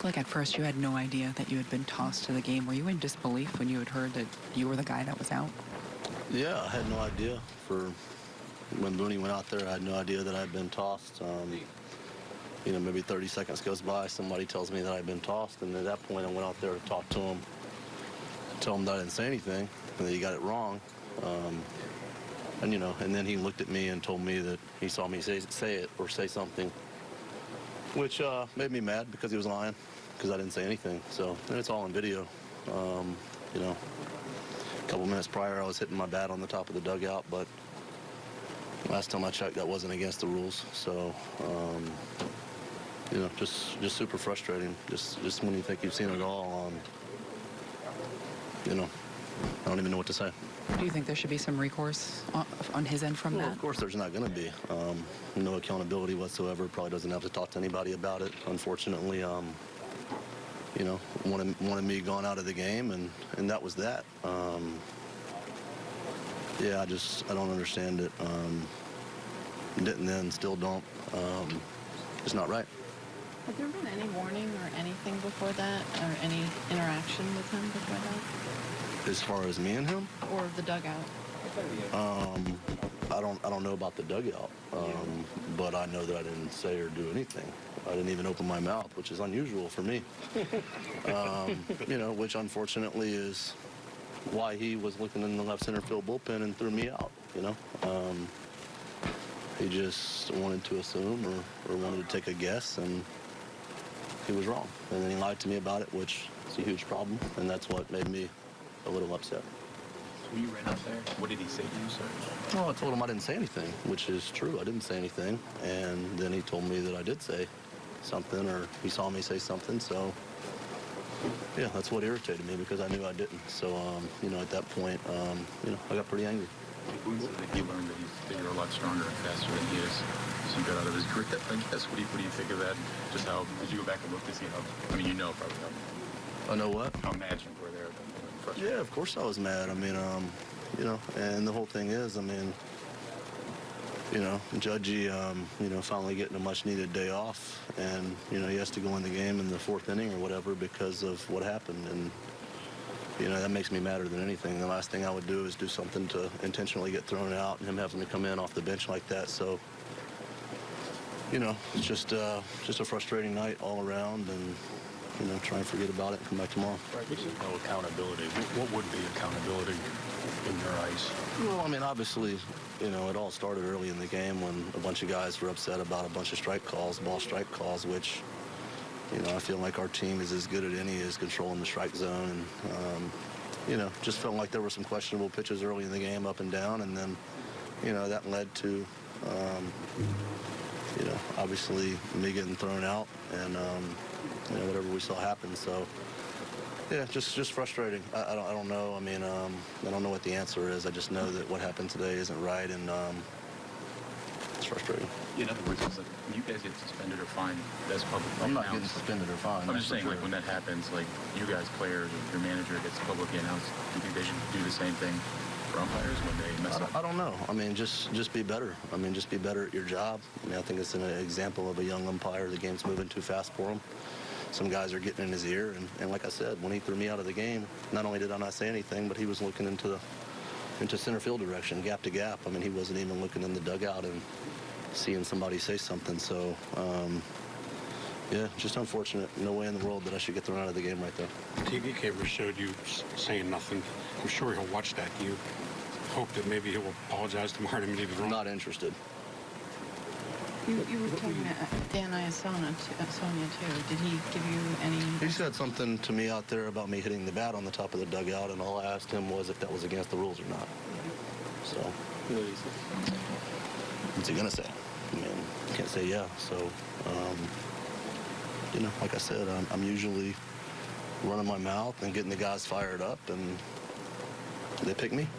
feel like at first you had no idea that you had been tossed to the game. Were you in disbelief when you had heard that you were the guy that was out? Yeah, I had no idea. When Booney went out there, I had no idea that I had been tossed. You know, maybe 30 seconds goes by, somebody tells me that I'd been tossed, and at that point I went out there to talk to him, tell him that I didn't say anything, and that he got it wrong. And, you know, and then he looked at me and told me that he saw me say it or say something, which made me mad because he was lying, because I didn't say anything. So, and it's all on video. You know, a couple minutes prior, I was hitting my bat on the top of the dugout, but last time I checked, that wasn't against the rules. So, you know, just super frustrating. Just when you think you've seen it all, you know, I don't even know what to say. Do you think there should be some recourse on his end from that? Of course there's not going to be. No accountability whatsoever. Probably doesn't have to talk to anybody about it. Unfortunately, you know, wanted me gone out of the game, and that was that. Yeah, I don't understand it. Didn't then, still don't. It's not right. Have there been any warning or anything before that, or any interaction with him before that? As far as me and him? Or the dugout? I don't know about the dugout, but I know that I didn't say or do anything. I didn't even open my mouth, which is unusual for me. You know, which unfortunately is why he was looking in the left center field bullpen and threw me out, you know. He just wanted to assume or wanted to take a guess, and he was wrong. And then he lied to me about it, which is a huge problem, and that's what made me a little upset. So when you ran out there, what did he say to you, sir? Well, I told him I didn't say anything, which is true. I didn't say anything. And then he told me that I did say something, or he saw me say something. So, yeah, that's what irritated me, because I knew I didn't. So, you know, at that point, you know, I got pretty angry. He learned that you're a lot stronger and faster than he is. So you got out of his grip, I guess. What do you think of that? Just how, did you go back and look to see how, I mean, you know probably how. I know what? How mad you were there. Yeah, of course I was mad. I mean, you know, and the whole thing is, I mean, you know, Judgy, you know, finally getting a much-needed day off, and, you know, he has to go in the game in the fourth inning or whatever because of what happened, and, you know, that makes me madder than anything. The last thing I would do is do something to intentionally get thrown out and him having to come in off the bench like that. So, you know, it's just a frustrating night all around, and, you know, try and forget about it and come back tomorrow. Right, which is no accountability. What would be accountability in your eyes? Well, I mean, obviously, you know, it all started early in the game when a bunch of guys were upset about a bunch of strike calls, ball strike calls, which, you know, I feel like our team is as good at any as controlling the strike zone. And, you know, just felt like there were some questionable pitches early in the game up and down. And then, you know, that led to, you know, obviously me getting thrown out and, you know, whatever we saw happen. So, yeah, just frustrating. I don't know. I mean, I don't know what the answer is. I just know that what happened today isn't right, and it's frustrating. In other words, it's like when you guys get suspended or fined, that's public. I'm not getting suspended or fined. I'm just saying, like, when that happens, like, you guys, players, or your manager gets publicly announced, do you think they should do the same thing for umpires when they mess up? I don't know. I mean, just be better. I mean, just be better at your job. I mean, I think it's an example of a young umpire. The game's moving too fast for him. Some guys are getting in his ear, and like I said, when he threw me out of the game, not only did I not say anything, but he was looking into center field direction, gap to gap. I mean, he wasn't even looking in the dugout and seeing somebody say something. So, yeah, just unfortunate. No way in the world that I should get thrown out of the game right there. TV camera showed you saying nothing. I'm sure he'll watch that. Do you hope that maybe he'll apologize tomorrow to me if he's wrong? Not interested. You were talking to Dan Sonia too. Did he give you any... He said something to me out there about me hitting the bat on the top of the dugout, and all I asked him was if that was against the rules or not. So, what's he going to say? I mean, can't say yeah. So, you know, like I said, I'm usually running my mouth and getting the guys fired up, and they pick me.